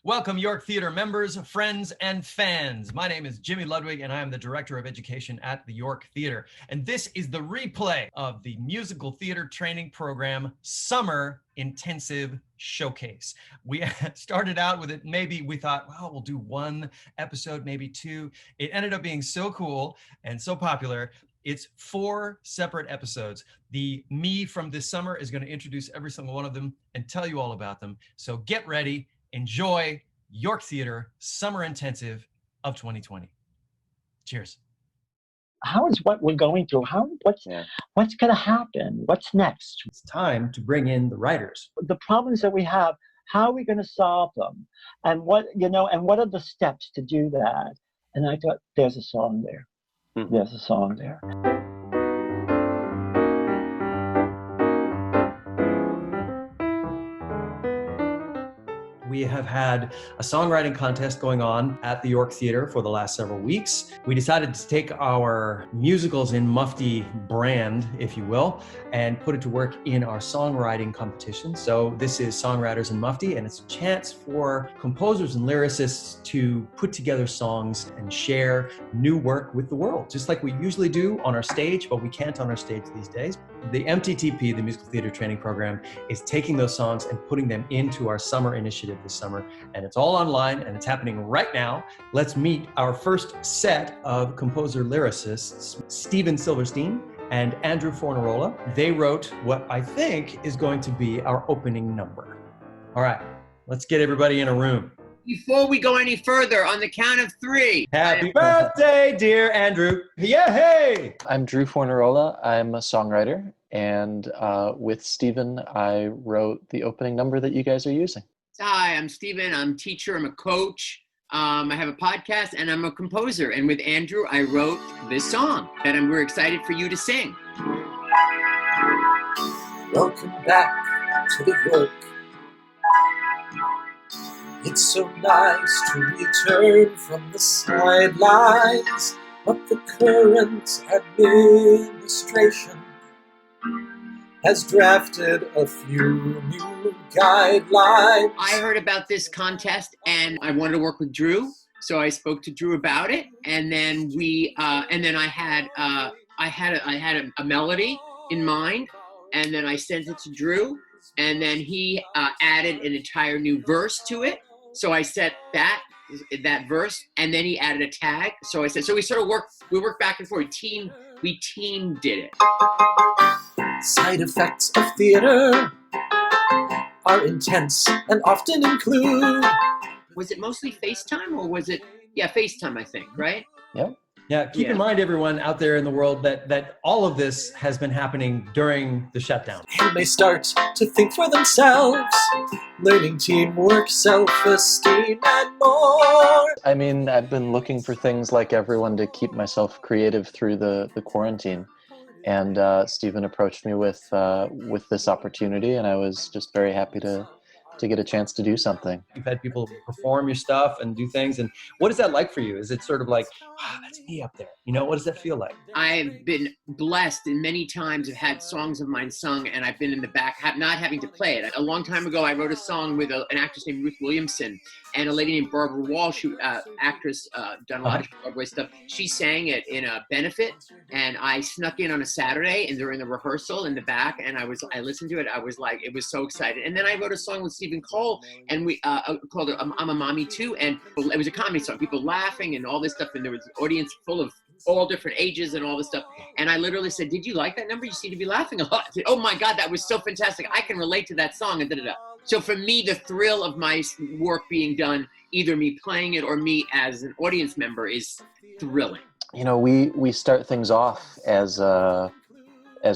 Welcome, York Theater members, friends, and fans. My name is Jimmy Ludwig, and I am the Director of Education at the York Theater. And this is the replay of the musical theater training program Summer Intensive Showcase. We started out with it, maybe we thought, well, we'll do one episode, maybe two. It ended up being so cool and so popular. It's 4 separate episodes. The me from this summer is going to introduce every single one of them and tell you all about them. So get ready. Enjoy York Theater Summer Intensive of 2020. Cheers. How is what we're going through? What's going to happen? What's next? It's time to bring in the writers. The problems that we have, how are we going to solve them? And what are the steps to do that? And I thought, there's a song there. There's a song there. We have had a songwriting contest going on at the York Theater for the last several weeks. We decided to take our Musicals in Mufti brand, if you will, and put it to work in our songwriting competition. So this is Songwriters in Mufti, and it's a chance for composers and lyricists to put together songs and share new work with the world, just like we usually do on our stage, but we can't on our stage these days. The MTTP, the Musical Theater Training Program, is taking those songs and putting them into our summer initiative this summer, and it's all online and it's happening right now. Let's meet our first set of composer lyricists, Stephen Silverstein and Andrew Fornarola. They wrote what I think is going to be our opening number. All right, let's get everybody in a room. Before we go any further, on the count of 3. Happy birthday, dear Andrew. Yeah, hey! I'm Drew Fornarola. I'm a songwriter, and with Stephen, I wrote the opening number that you guys are using. Hi, I'm Stephen. I'm a teacher. I'm a coach. I have a podcast, and I'm a composer. And with Andrew, I wrote this song that we're excited for you to sing. Welcome back to the York. It's so nice to return from the sidelines, but the current administration has drafted a few new guidelines. I heard about this contest and I wanted to work with Drew, so I spoke to Drew about it, and then I had a melody in mind, and then I sent it to Drew, and then he added an entire new verse to it. So I set that verse, and then he added a tag. So I said, so we worked back and forth. We team did it. Side effects of theater are intense and often include. Was it mostly FaceTime, or was it? Yeah, FaceTime, I think, right? Yep. Yeah, keep in mind, everyone out there in the world, that all of this has been happening during the shutdown. They may start to think for themselves, learning teamwork, self-esteem, and more. I mean, I've been looking for things like everyone to keep myself creative through the quarantine. And Stephen approached me with this opportunity, and I was just very happy to get a chance to do something. You've had people perform your stuff and do things, and what is that like for you? Is it sort of like, that's me up there? You know, what does that feel like? I've been blessed, and many times have had songs of mine sung, and I've been in the back, not having to play it. A long time ago, I wrote a song with an actress named Ruth Williamson and a lady named Barbara Walsh, who actress, done a lot of Broadway stuff. She sang it in a benefit, and I snuck in on a Saturday and during the rehearsal in the back, and I listened to it. I was like, it was so excited. And then I wrote a song with Stephen Cole, and we called it "I'm a Mommy Too," and it was a comedy song, people laughing and all this stuff, and there was an audience full of all different ages and all this stuff. And I literally said, "Did you like that number? You seem to be laughing a lot." I said, "Oh my God, that was so fantastic! I can relate to that song." And da-da-da. So for me, the thrill of my work being done, either me playing it or me as an audience member, is thrilling. You know, we start things off as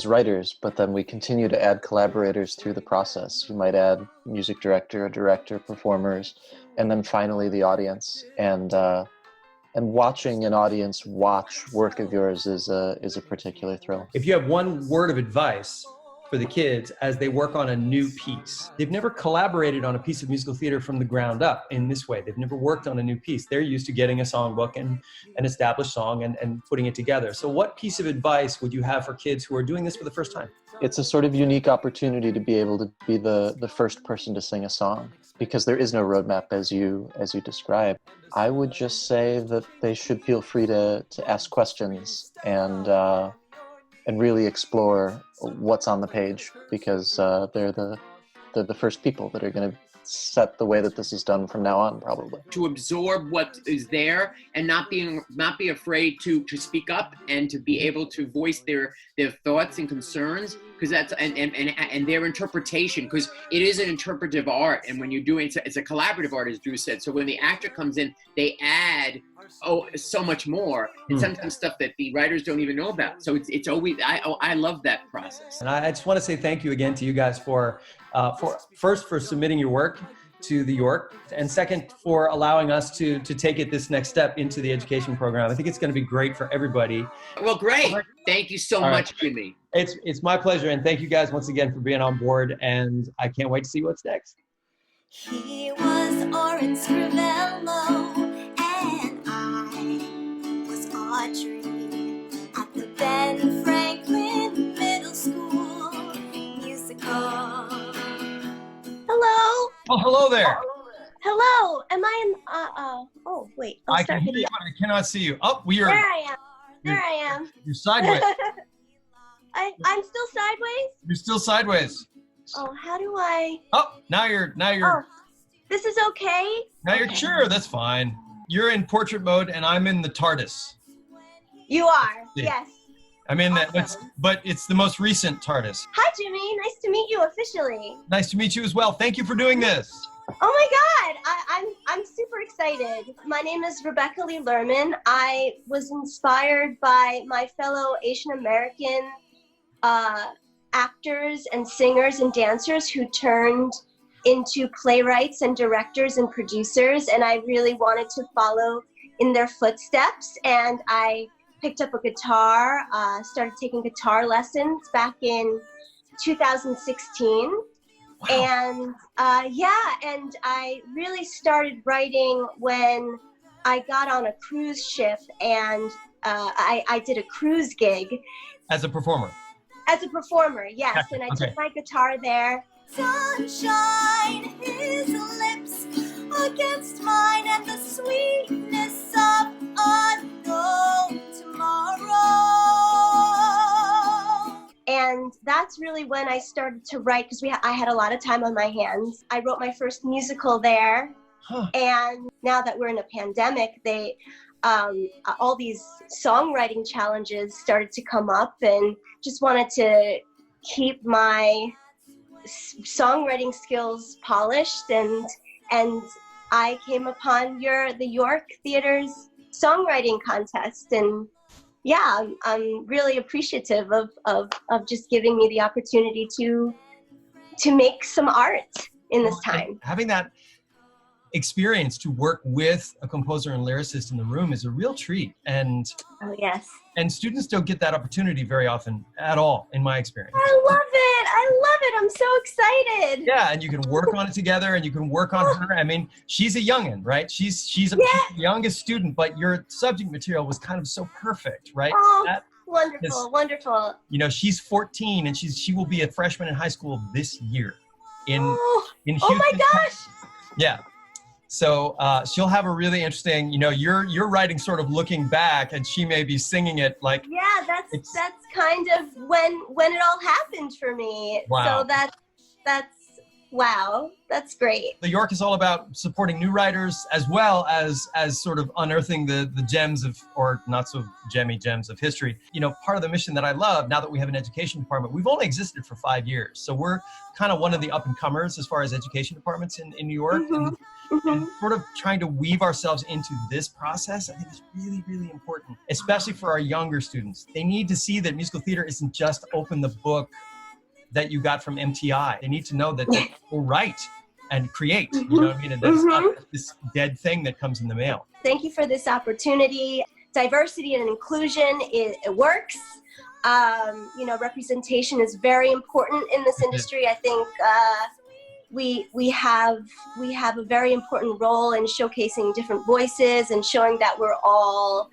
writers, but then we continue to add collaborators through the process. We might add music director, a director, performers, and then finally the audience. And watching an audience watch work of yours is a particular thrill. If you have one word of advice for the kids as they work on a new piece. They've never collaborated on a piece of musical theater from the ground up in this way. They've never worked on a new piece. They're used to getting a songbook and an established song and putting it together. So what piece of advice would you have for kids who are doing this for the first time? It's a sort of unique opportunity to be able to be the first person to sing a song, because there is no roadmap as you described. I would just say that they should feel free to ask questions and really explore what's on the page, because they're the first people that are going to set the way that this is done from now on, probably. To absorb what is there and not be afraid to speak up and to be able to voice their thoughts and concerns, because that's and their interpretation, because it is an interpretive art, and when you're doing it's a collaborative art, as Drew said. So when the actor comes in, they add so much more, and sometimes stuff that the writers don't even know about. So it's always I love that process. And I just want to say thank you again to you guys for submitting your work to the York, and second, for allowing us to take it this next step into the education program. I think it's going to be great for everybody. Well, great. Thank you so much, Jimmy. It's my pleasure, and thank you guys once again for being on board, and I can't wait to see what's next. He was Oren Scrivello, and I was Audrey at the Ben Franklin Middle School musical. Hello. Oh, hello there. Hello. Am I in? Oh, wait. I can hear you, but I cannot see you. Oh, we are. There I am. There I am. You're sideways. I'm still sideways. You're still sideways. Oh, how do I? Oh, now you're. Oh, this is okay. Now you're sure. That's fine. You're in portrait mode, and I'm in the TARDIS. You are. Yeah. Yes. I'm in that, Awesome. but it's the most recent TARDIS. Hi, Jimmy. Nice to meet you officially. Nice to meet you as well. Thank you for doing this. Oh my God, I'm super excited. My name is Rebecca Lee Lerman. I was inspired by my fellow Asian American actors and singers and dancers who turned into playwrights and directors and producers, and I really wanted to follow in their footsteps. And I picked up a guitar, started taking guitar lessons back in 2016. Wow. And and I really started writing when I got on a cruise ship, and I did a cruise gig. As a performer? As a performer, yes. And I took my guitar there. Sunshine, his lips against mine, and the sweetness of unknown tomorrow. And that's really when I started to write, because I had a lot of time on my hands. I wrote my first musical there. And now that we're in a pandemic, all these songwriting challenges started to come up, and just wanted to keep my songwriting skills polished, and I came upon the York Theater's songwriting contest, and yeah, I'm really appreciative of just giving me the opportunity to make some art in this time. Having that experience to work with a composer and lyricist in the room is a real treat, and oh yes, and students don't get that opportunity very often at all, in my experience. I love it. I'm so excited. Yeah, and you can work on it together, and you can work on her. I mean, she's a youngin', right? She's the youngest student, but your subject material was kind of so perfect, right? Oh, wonderful. You know, she's 14, and she will be a freshman in high school this year. In Houston. Oh my gosh. Yeah. So she'll have a really interesting, you know, you're writing sort of looking back, and she may be singing it like. Yeah, that's kind of when it all happened for me. Wow. So that's great. The York is all about supporting new writers, as well as sort of unearthing the gems of, or not so gemmy gems of history. You know, part of the mission that I love, now that we have an education department, we've only existed for 5 years. So we're kind of one of the up and comers as far as education departments in New York. And sort of trying to weave ourselves into this process, I think is really, really important, especially for our younger students. They need to see that musical theater isn't just open the book that you got from MTI. They need to know that they will write and create, you know what I mean? And that's not this dead thing that comes in the mail. Thank you for this opportunity. Diversity and inclusion, it works. representation is very important in this industry. I think we have a very important role in showcasing different voices and showing that we're all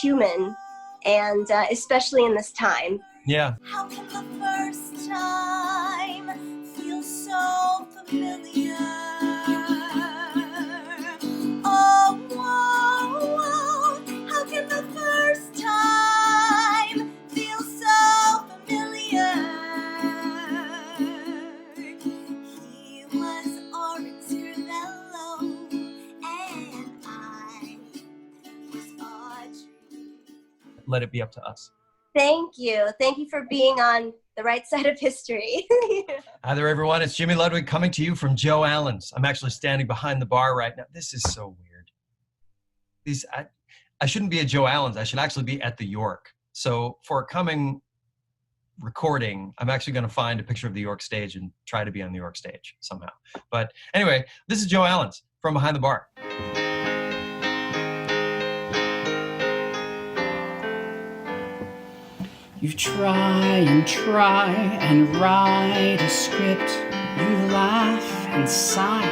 human, and especially in this time. Yeah. How can the first time feel so familiar? Oh, whoa, whoa. How can the first time feel so familiar? He was Orange Scrivello, and I was Audrey. Let it be up to us. Thank you for being on the right side of history. Hi there, everyone. It's Jimmy Ludwig coming to you from Joe Allen's. I'm actually standing behind the bar right now. This is so weird. I shouldn't be at Joe Allen's. I should actually be at the York. So for a coming recording, I'm actually going to find a picture of the York stage and try to be on the York stage somehow. But anyway, this is Joe Allen's from behind the bar. You try and write a script. You laugh and sigh.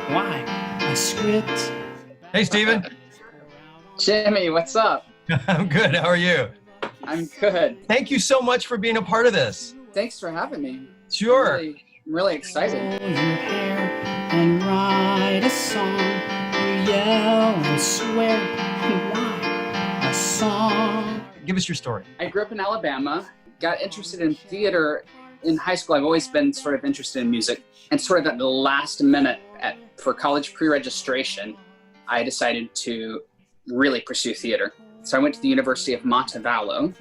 Why? A script. Hey, Steven. Jimmy, what's up? I'm good. How are you? I'm good. Thank you so much for being a part of this. Thanks for having me. Sure. I'm really excited. Pull your hair and write a song. You yell and swear. Why? A song. Give us your story. I grew up in Alabama, got interested in theater in high school. I've always been sort of interested in music. And sort of at the last minute for college pre-registration, I decided to really pursue theater. So I went to the University of Montevallo,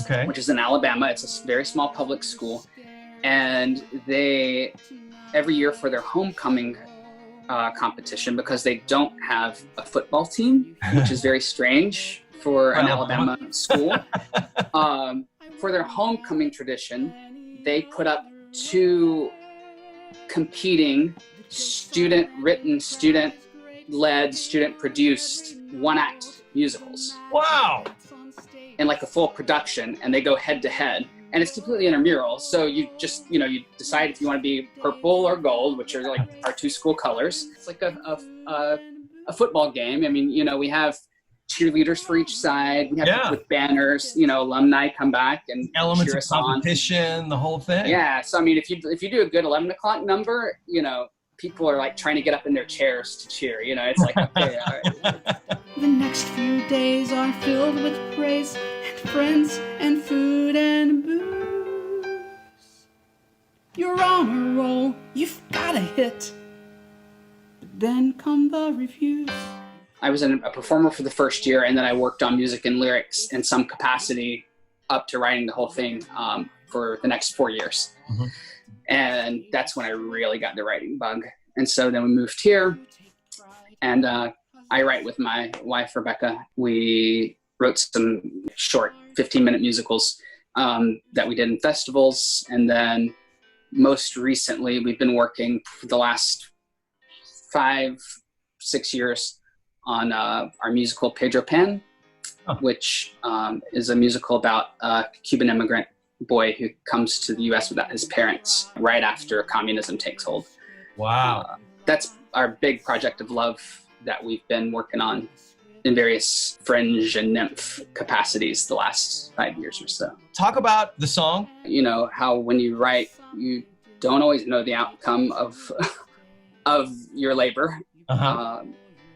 Okay. which is in Alabama. It's a very small public school. And they, every year for their homecoming competition, because they don't have a football team, which is very strange for an Alabama school. For their homecoming tradition, they put up 2 competing student-written, student-led, student-produced one-act musicals. Wow. In like a full production, and they go head-to-head. And it's completely intramural, so you just, you decide if you want to be purple or gold, which are like our 2 school colors. It's like a football game. I mean, we have cheerleaders for each side. We have people with banners, alumni come back and elements cheer of us on. competition, the whole thing. Yeah, so I mean, if you do a good 11 o'clock number, people are like trying to get up in their chairs to cheer. It's like, okay, all right. The next few days are filled with praise and friends and food and booze. You're on a roll, you've got a hit. But then come the reviews. I was a performer for the first year, and then I worked on music and lyrics in some capacity up to writing the whole thing for the next 4 years. Mm-hmm. And that's when I really got the writing bug. And so then we moved here, and I write with my wife, Rebecca. We wrote some short 15-minute musicals that we did in festivals. And then most recently, we've been working for the last 5-6 years on our musical Pedro Pan, which is a musical about a Cuban immigrant boy who comes to the U.S. without his parents right after communism takes hold. Wow. That's our big project of love that we've been working on in various fringe and nymph capacities the last 5 years or so. Talk about the song. How when you write, you don't always know the outcome of your labor. Uh-huh.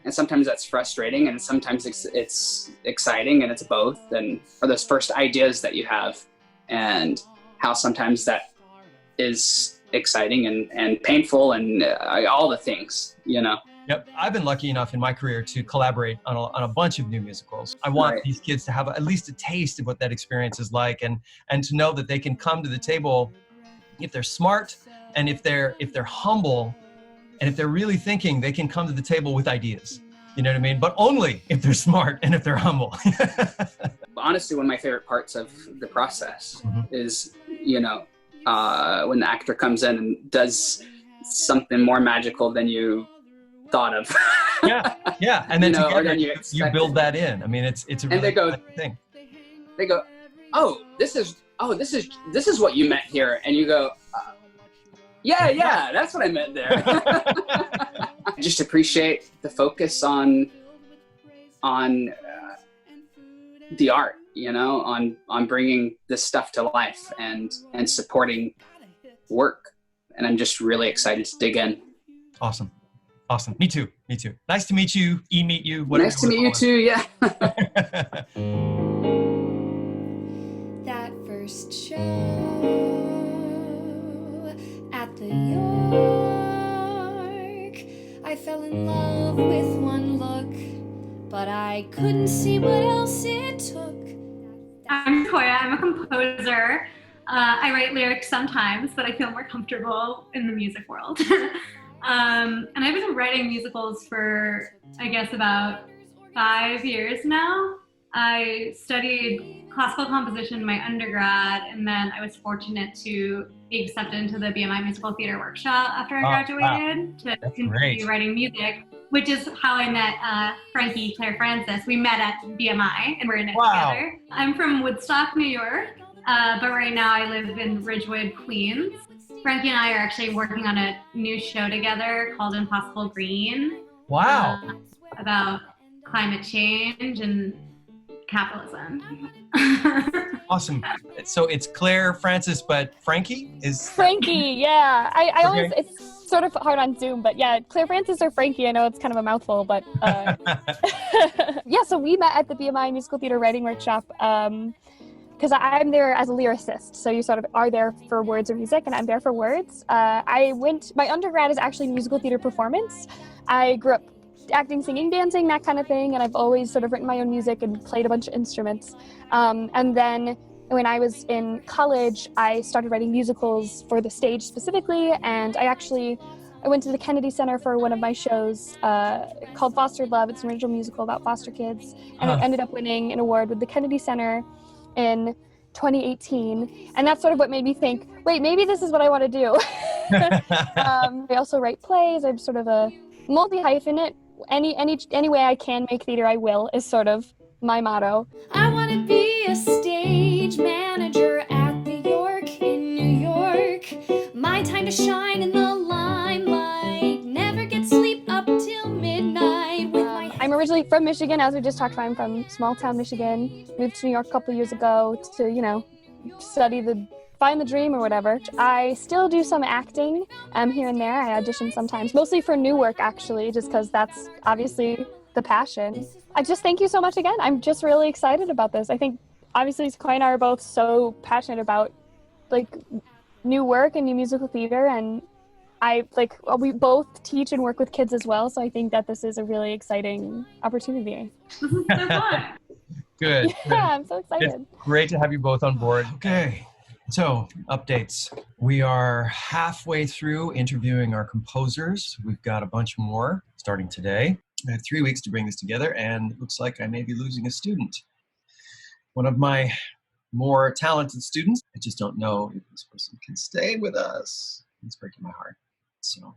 And sometimes that's frustrating, and sometimes it's exciting, and it's both. And or those first ideas that you have, and how sometimes that is exciting and painful, and all the things, Yep. I've been lucky enough in my career to collaborate on a bunch of new musicals. I want these kids to have at least a taste of what that experience is like, and to know that they can come to the table if they're smart, and if they're humble, and if they're really thinking, they can come to the table with ideas. You know what I mean? But only if they're smart and if they're humble. Honestly, one of my favorite parts of the process is, when the actor comes in and does something more magical than you thought of. yeah. And then together you build that in. I mean, it's a really and they go, thing. They go, oh, this is what you meant here. And you go, yeah, that's what I meant there. Just appreciate the focus on the art, you know, on bringing this stuff to life and supporting work. And I'm just really excited to dig in. Awesome. Me too. Nice to meet you. Meet you. Nice to meet you too. Yeah. That first show at the York, I fell in love with one look, but I couldn't see what else it took. I'm Toyah. I'm a composer. I write lyrics sometimes, but I feel more comfortable in the music world. And I've been writing musicals for, I guess, about 5 years now. I studied classical composition in my undergrad, and then I was fortunate to be accepted into the BMI Musical Theater Workshop after I graduated to continue writing music, which is how I met Frankie Claire Francis. We met at BMI, and we're in it together. I'm from Woodstock, New York, but right now I live in Ridgewood, Queens. Frankie and I are actually working on a new show together called Impossible Green. Wow. About climate change and capitalism. Awesome. So it's Claire Francis, but Frankie is... Frankie, yeah. I always, it's sort of hard on Zoom, but yeah, Claire Francis or Frankie, I know it's kind of a mouthful, but yeah, so we met at the BMI Musical Theater Writing Workshop because I'm there as a lyricist, so you sort of are there for words or music, and I'm there for words. My undergrad is actually musical theater performance. I grew up acting, singing, dancing, that kind of thing, and I've always sort of written my own music and played a bunch of instruments. And then when I was in college, I started writing musicals for the stage specifically, and I went to the Kennedy Center for one of my shows called Fostered Love. It's an original musical about foster kids, and it ended up winning an award with the Kennedy Center in 2018, and that's sort of what made me think, wait, maybe this is what I want to do. I also write plays. I'm sort of a multi-hyphenate. Any way I can make theater, I will, is sort of my motto. I want to be a stage manager at the York in New York. My time to shine in the limelight. Never get sleep up till midnight with my... I'm originally from Michigan, as we just talked about. I'm from small town Michigan. Moved to New York a couple years ago to, find the dream or whatever. I still do some acting here and there. I audition sometimes, mostly for new work, actually, just because that's obviously the passion. I just thank you so much again. I'm just really excited about this. I think obviously Sequoia and I are both so passionate about new work and new musical theater, and we both teach and work with kids as well, so I think that this is a really exciting opportunity. This is so fun. Good. Yeah, I'm so excited. It's great to have you both on board. Okay. So, updates. We are halfway through interviewing our composers. We've got a bunch more starting today. I had 3 weeks to bring this together, and it looks like I may be losing a student. One of my more talented students. I just don't know if this person can stay with us. It's breaking my heart. So,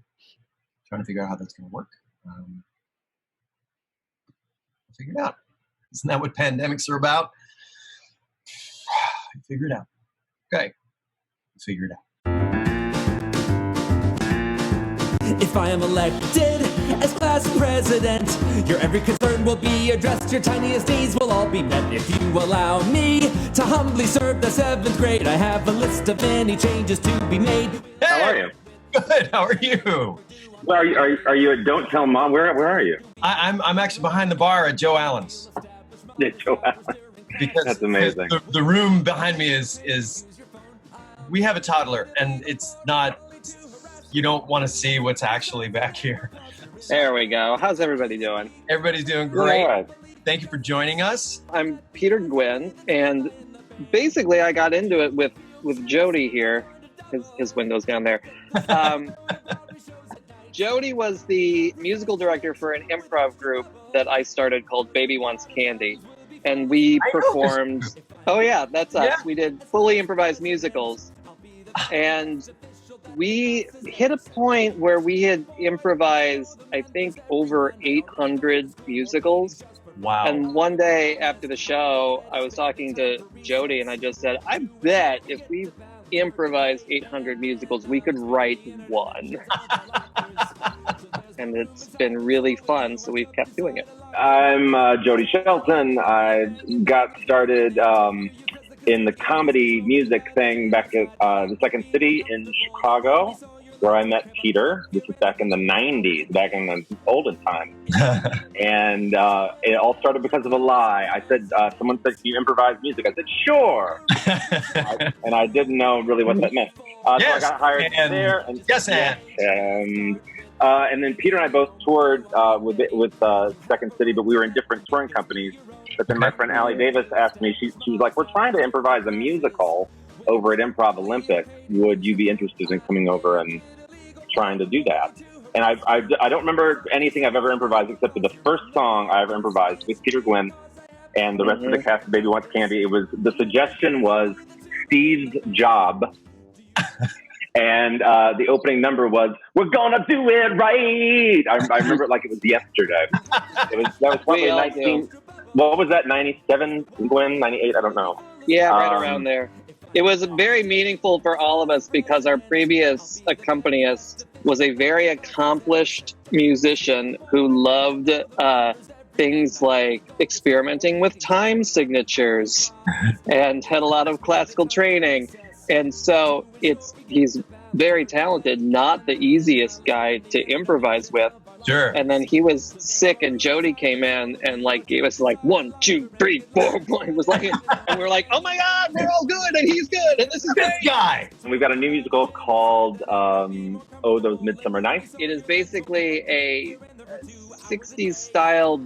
trying to figure out how that's going to work. I'll figure it out. Isn't that what pandemics are about? Figure it out. Okay, figure it out. If I am elected as class president, your every concern will be addressed, your tiniest needs will all be met. If you allow me to humbly serve the 7th grade, I have a list of any changes to be made. Hey, how are you? Good, how are you? Well, are you at Don't Tell Mom? Where are you? I'm actually behind the bar at Joe Allen's. Yeah, Joe Allen. Because that's amazing. The room behind me is we have a toddler, and it's not, you don't want to see what's actually back here. There we go. How's everybody doing? Everybody's doing great. All right. Thank you for joining us. I'm Peter Gwynn, and basically I got into it with Jody here. His window's down there. Jody was the musical director for an improv group that I started called Baby Wants Candy. And we performed, oh yeah, that's us. Yeah. We did fully improvised musicals. And we hit a point where we had improvised, I think, over 800 musicals. Wow. And one day after the show, I was talking to Jody and I just said, I bet if we improvised 800 musicals, we could write one. And it's been really fun, so we've kept doing it. I'm Jody Shelton. I got started in the comedy music thing back at the Second City in Chicago, where I met Peter. This is back in the 90s, back in the olden times. And it all started because of a lie. I said, someone said, can you improvise music? I said, sure. And I didn't know really what that meant. Yes, so I got hired there. And, and then Peter and I both toured with Second City, but we were in different touring companies. But then my friend Allie Davis asked me, she was like, we're trying to improvise a musical over at Improv Olympic. Would you be interested in coming over and trying to do that? And I don't remember anything I've ever improvised except for the first song I ever improvised with Peter Gwynn and the rest of the cast of Baby Wants Candy. It was, the suggestion was Steve's Job. And the opening number was, we're gonna do it right. I remember it like it was yesterday. That was probably 19, what was that, 97, Gwen, 98, I don't know. Yeah, right around there. It was very meaningful for all of us because our previous accompanist was a very accomplished musician who loved things like experimenting with time signatures and had a lot of classical training. And so he's very talented, not the easiest guy to improvise with. Sure. And then he was sick and Jody came in and like gave us like 1, 2, 3, 4. It was like, and we were like, oh my God, we're all good and he's good and this is this guy. And we've got a new musical called Oh, Those Midsummer Nights. It is basically a 60s style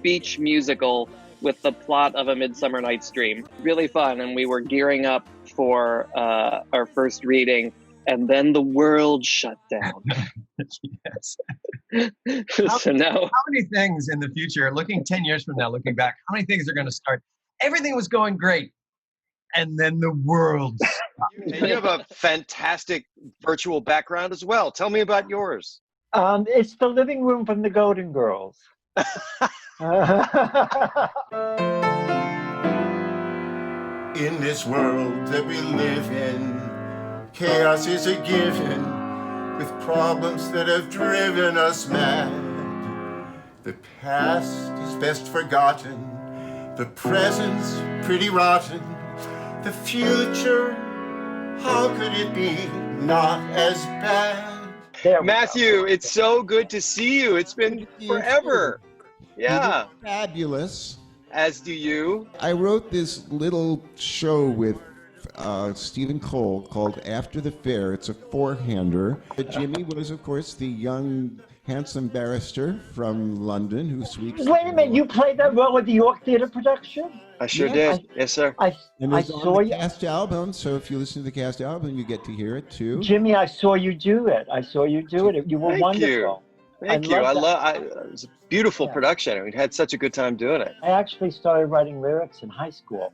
beach musical with the plot of A Midsummer Night's Dream. Really fun, and we were gearing up for our first reading, and then the world shut down. Yes. So now, how many things in the future, looking 10 years from now, looking back, how many things are going to start? Everything was going great, and then the world stopped. And you have a fantastic virtual background as well. Tell me about yours. It's the living room from the Golden Girls. In this world that we live in, chaos is a given, with problems that have driven us mad. The past is best forgotten, the present's pretty rotten. The future, how could it be not as bad? Matthew, it's so good to see you. It's been forever. Yeah. Fabulous. As do you. I wrote this little show with Stephen Cole called After the Fair. It's a four-hander. Jimmy was, of course, the young, handsome barrister from London who sweeps... Wait a minute, you played that role with the York Theatre production? I sure did. Yes, sir. I saw the cast album, so if you listen to the cast album, you get to hear it, too. Jimmy, I saw you do it. You were wonderful. Thank you. It was a beautiful production. We had such a good time doing it. I actually started writing lyrics in high school.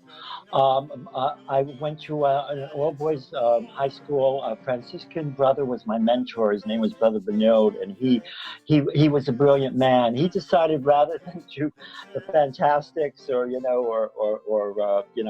I went to an all-boys high school. A Franciscan brother was my mentor. His name was Brother Bernard, and he was a brilliant man. He decided rather than do the Fantastics or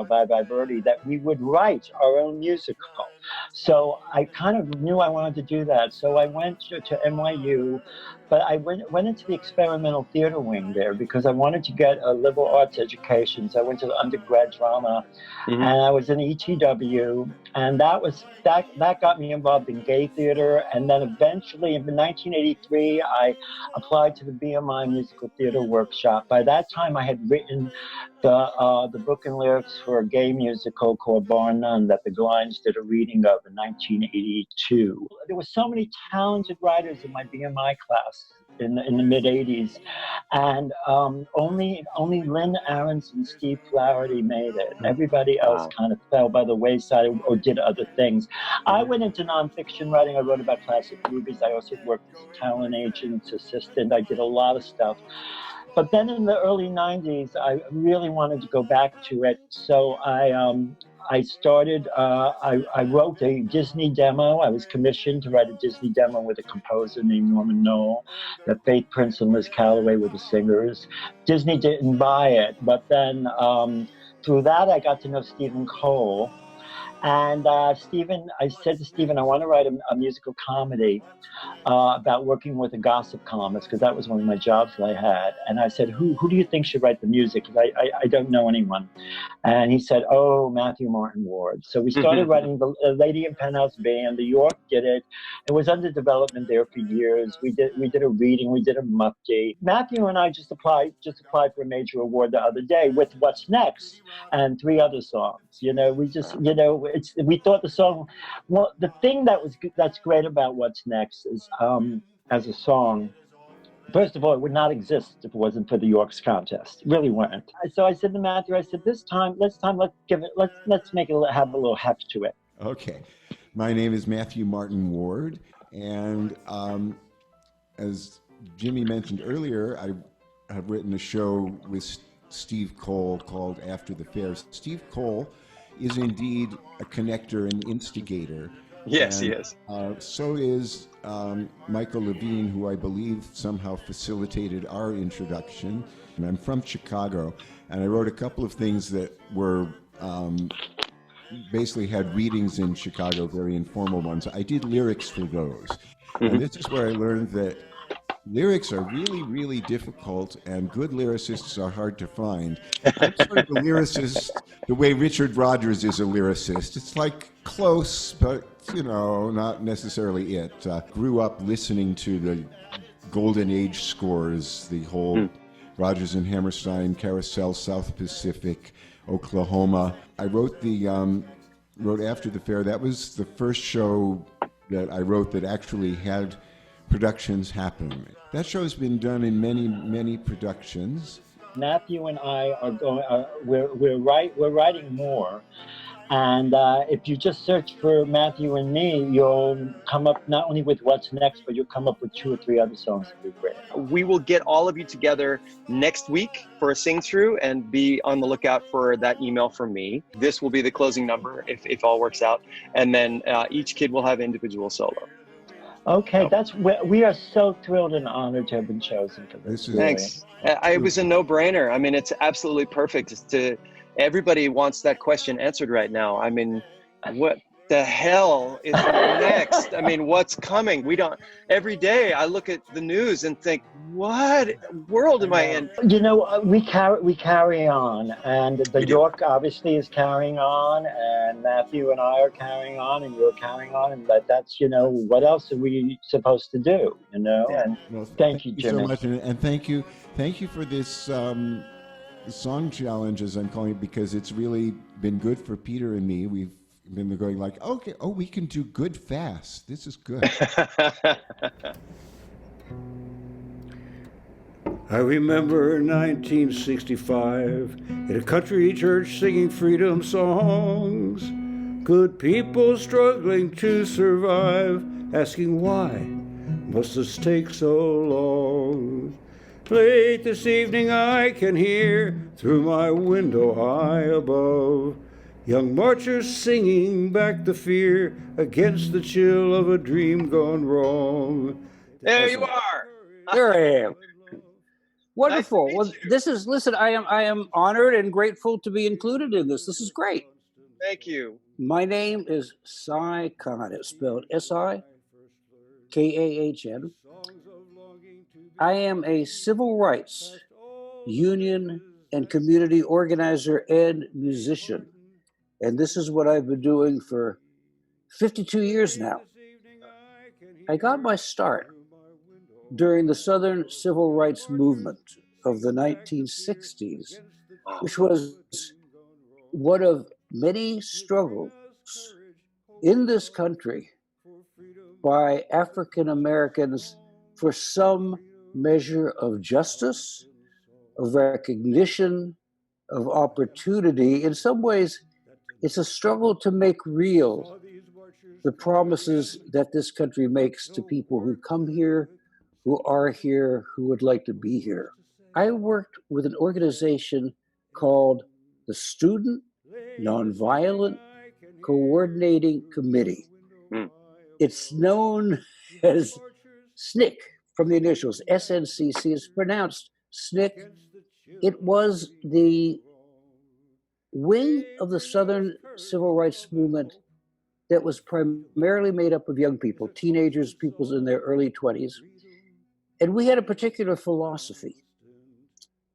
Bye Bye Birdie, that we would write our own musical. So I kind of knew I wanted to do that. So I went to NYU, but I went into the experimental theater wing there because I wanted to get a liberal arts education. So I went to the undergrad drama, and I was in ETW, and that got me involved in gay theater. And then eventually, in 1983, I applied to the BMI Musical Theater Workshop. By that time, I had written the book and lyrics for a gay musical called Bar None that the Glynes did a reading of in 1982. There were so many talented writers in my BMI class in the mid 80s, and only Lynn Ahrens and Steve Flaherty made it. Everybody else kind of fell by the wayside or did other things. I went into nonfiction writing. I wrote about classic movies. I also worked as a talent agent, assistant. I did a lot of stuff. But then in the early 90s, I really wanted to go back to it. So I started, I wrote a Disney demo. I was commissioned to write a Disney demo with a composer named Norman Knoll, that Faith Prince and Liz Calloway were the singers. Disney didn't buy it, but then through that I got to know Stephen Cole. And I said to Stephen, I want to write a musical comedy about working with the gossip columnist, because that was one of my jobs that I had. And I said, who do you think should write the music? Because I don't know anyone. And he said, oh, Matthew Martin Ward. So we started writing the Lady in Penthouse Band. The York did it. It was under development there for years. We did a reading. We did a mufti. Matthew and I just applied for a major award the other day with What's Next and 3 other songs. You know, we just, you know, we thought the song, well, the thing that's great about What's Next is as a song, first of all, it would not exist if it wasn't for the Yorks contest. It really wouldn't. So I said to Matthew, I said, let's make it have a little heft to it. Okay. My name is Matthew Martin Ward, and as Jimmy mentioned earlier, I have written a show with Steve Cole called After the Fair. Steve Cole is indeed a connector and instigator. Yes, and, he is. So is Michael Levine, who I believe somehow facilitated our introduction. And I'm from Chicago, and I wrote a couple of things that were basically had readings in Chicago, very informal ones. I did lyrics for those. And this is where I learned that lyrics are really, really difficult, and good lyricists are hard to find. I'm sort of a lyricist the way Richard Rodgers is a lyricist. It's like close, but, you know, not necessarily it. Grew up listening to the Golden Age scores, the whole Rodgers and Hammerstein, Carousel, South Pacific, Oklahoma. I wrote wrote After the Fair. That was the first show that I wrote that actually had productions happen. That show has been done in many, many productions. Matthew and I are going. We're writing more, and if you just search for Matthew and me, you'll come up not only with What's Next, but you'll come up with 2 or 3 other songs that we've written. We will get all of you together next week for a sing through, and be on the lookout for that email from me. This will be the closing number if all works out, and then each kid will have individual solo. Okay, we are so thrilled and honored to have been chosen for this. Thanks. It was a no-brainer. I mean, it's absolutely perfect. Everybody wants that question answered right now. I mean, what the hell is next? I mean, what's coming? Every day I look at the news and think, what world am I in? You know, we carry on, and the York obviously is carrying on, and Matthew and I are carrying on, and you're carrying on, and that's, you know, what else are we supposed to do, you know? Yeah. And well, thank you, Jimmy. So much, and thank you for this song challenge, as I'm calling it, because it's really been good for Peter and me. We've been going like, okay, we can do good fast. This is good. I remember 1965 in a country church singing freedom songs. Good people struggling to survive, asking why must this take so long? Late this evening I can hear through my window high above young marchers singing back the fear against the chill of a dream gone wrong. There you are. There I am. Wonderful. Well, listen, I am honored and grateful to be included in this. This is great. Thank you. My name is Cy Khan. It's spelled S-I-K-A-H-N. I am a civil rights union and community organizer and musician. And this is what I've been doing for 52 years now. I got my start during the Southern Civil Rights Movement of the 1960s, which was one of many struggles in this country by African Americans for some measure of justice, of recognition, of opportunity. In some ways, it's a struggle to make real the promises that this country makes to people who come here, who are here, who would like to be here. I worked with an organization called the Student Nonviolent Coordinating Committee. It's known as SNCC from the initials, SNCC. It's pronounced SNCC. It was the wing of the Southern Civil Rights Movement that was primarily made up of young people, teenagers, people in their early 20s. And we had a particular philosophy,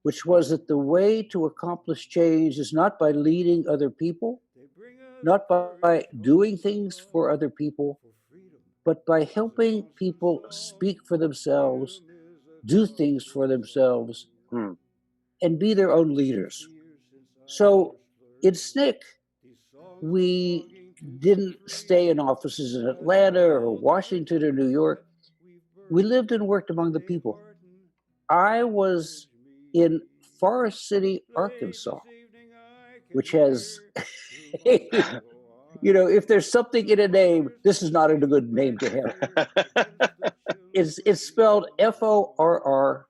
which was that the way to accomplish change is not by leading other people, not by doing things for other people, but by helping people speak for themselves, do things for themselves, and be their own leaders. So in SNCC, we didn't stay in offices in Atlanta or Washington or New York. We lived and worked among the people. I was in Forest City, Arkansas, which has, if there's something in a name, this is not a good name to have. It's spelled Forrest.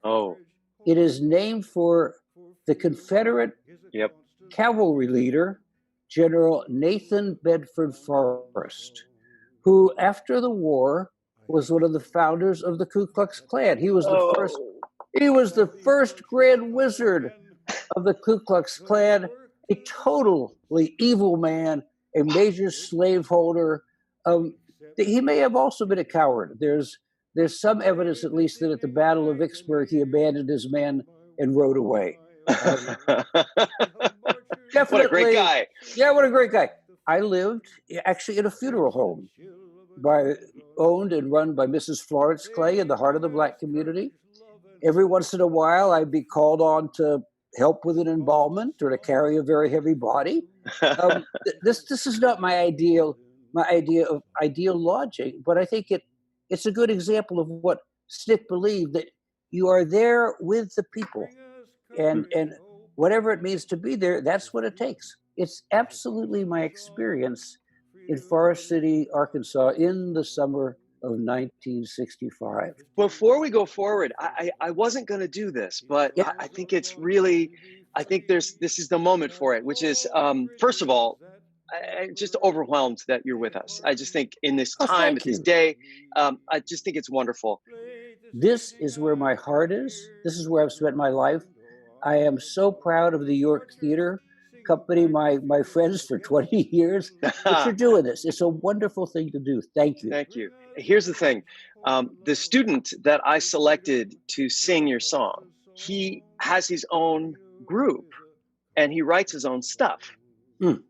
Oh. It is named for the Confederate cavalry leader, General Nathan Bedford Forrest, who, after the war, was one of the founders of the Ku Klux Klan. He was the first. He was the first Grand Wizard of the Ku Klux Klan, a totally evil man, a major slaveholder. He may have also been a coward. There's some evidence, at least, that at the Battle of Vicksburg, he abandoned his men and rode away. What a great guy. Yeah, what a great guy. I lived actually in a funeral home owned and run by Mrs. Florence Clay in the heart of the Black community. Every once in a while, I'd be called on to help with an embalmment or to carry a very heavy body. This is not my idea of ideal lodging, but I think it's a good example of what SNCC believed, that you are there with the people, and whatever it means to be there, that's what it takes. It's absolutely my experience in Forest City, Arkansas, in the summer of 1965. Before we go forward, I wasn't going to do this, but I think it's really, this is the moment for it, which is, first of all, I'm just overwhelmed that you're with us. I just think in this time, at this day, I just think it's wonderful. This is where my heart is. This is where I've spent my life. I am so proud of the York Theater Company, my friends for 20 years, that you're doing this. It's a wonderful thing to do. Thank you. Thank you. Here's the thing. The student that I selected to sing your song, he has his own group and he writes his own stuff.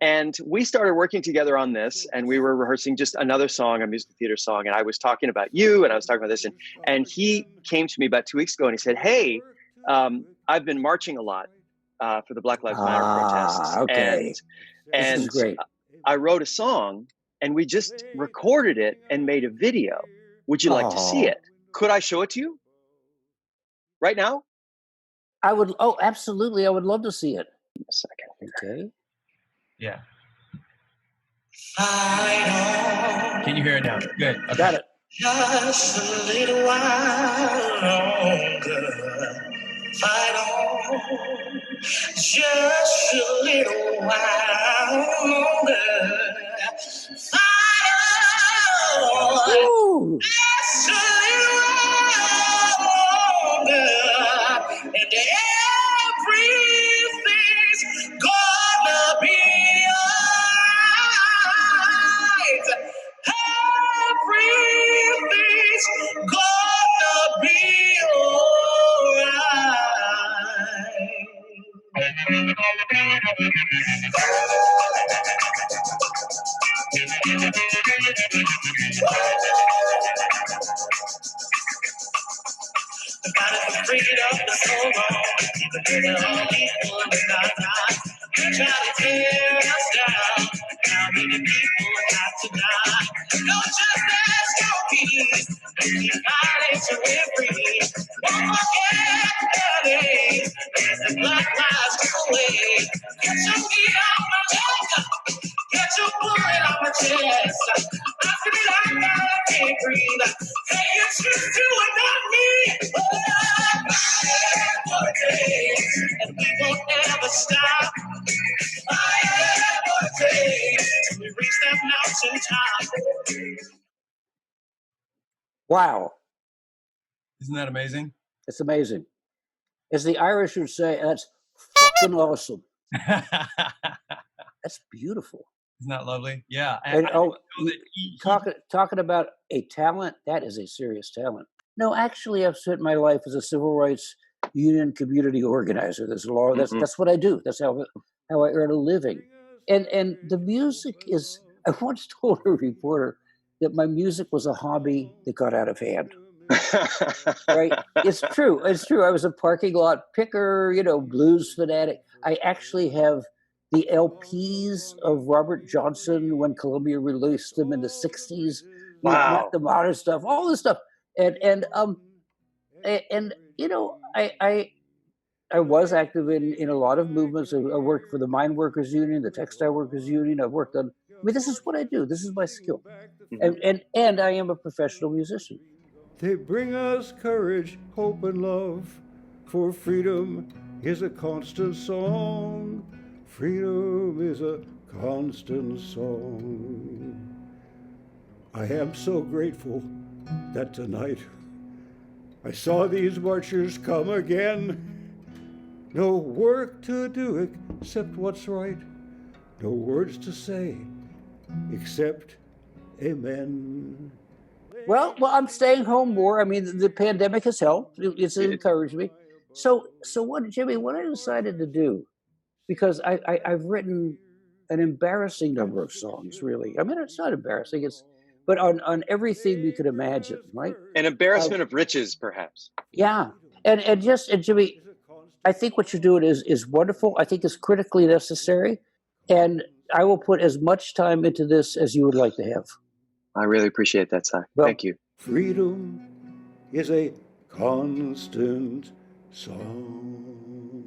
And we started working together on this, and we were rehearsing just another song, a musical theater song. And I was talking about you, and I was talking about this. And he came to me about 2 weeks ago, and he said, hey, I've been marching a lot for the Black Lives Matter protests. Okay. And this is great. I wrote a song, and we just recorded it and made a video. Would you like to see it? Could I show it to you right now? I would. Oh, absolutely. I would love to see it. A second. Okay. Yeah. Can you hear it now? Good. Okay. Got it. Just a little while longer. Fight on. Just a little while longer. Fight on. Woo. Just a little while longer. And everything's gonna be alright. Everything's gonna be The battle for freedom is so long. We're all equal and not. They're trying to tear us down. How many people have to die? No justice, no peace. Keep fighting till we're free. Won't forget their names as the Black lives go away. Get your feet off my leg. Get your bullet off my chest. I feel like I can't breathe. Hey, it's you and not me. Oh, and we won't ever stop. Wow. Isn't that amazing? It's amazing. As the Irish would say, that's fucking awesome. That's beautiful. Isn't that lovely? Yeah. And talking about a talent, that is a serious talent. No, actually, I've spent my life as a civil rights union community organizer. There's a law. That's what I do. That's how I earn a living. And the music is. I once told a reporter that my music was a hobby that got out of hand. Right? It's true. It's true. I was a parking lot picker, blues fanatic. I actually have the LPs of Robert Johnson when Columbia released them in the 60s. Not the modern stuff, all this stuff. I was active in a lot of movements. I worked for the Mine Workers Union, the Textile Workers Union. I've worked on. This is what I do. This is my skill, and I am a professional musician. They bring us courage, hope, and love. For freedom is a constant song. Freedom is a constant song. I am so grateful that tonight I saw these marchers come again. No work to do except what's right. No words to say except amen. Well, I'm staying home more. I mean, the pandemic has helped. It's encouraged me. So what, Jimmy? What I decided to do, because I've written an embarrassing number of songs. Really, I mean, it's not embarrassing. But on everything you could imagine, right? An embarrassment of riches, perhaps. Yeah, and Jimmy, I think what you're doing is wonderful. I think it's critically necessary, and I will put as much time into this as you would like to have. I really appreciate that, Si. Thank you. Freedom is a constant song.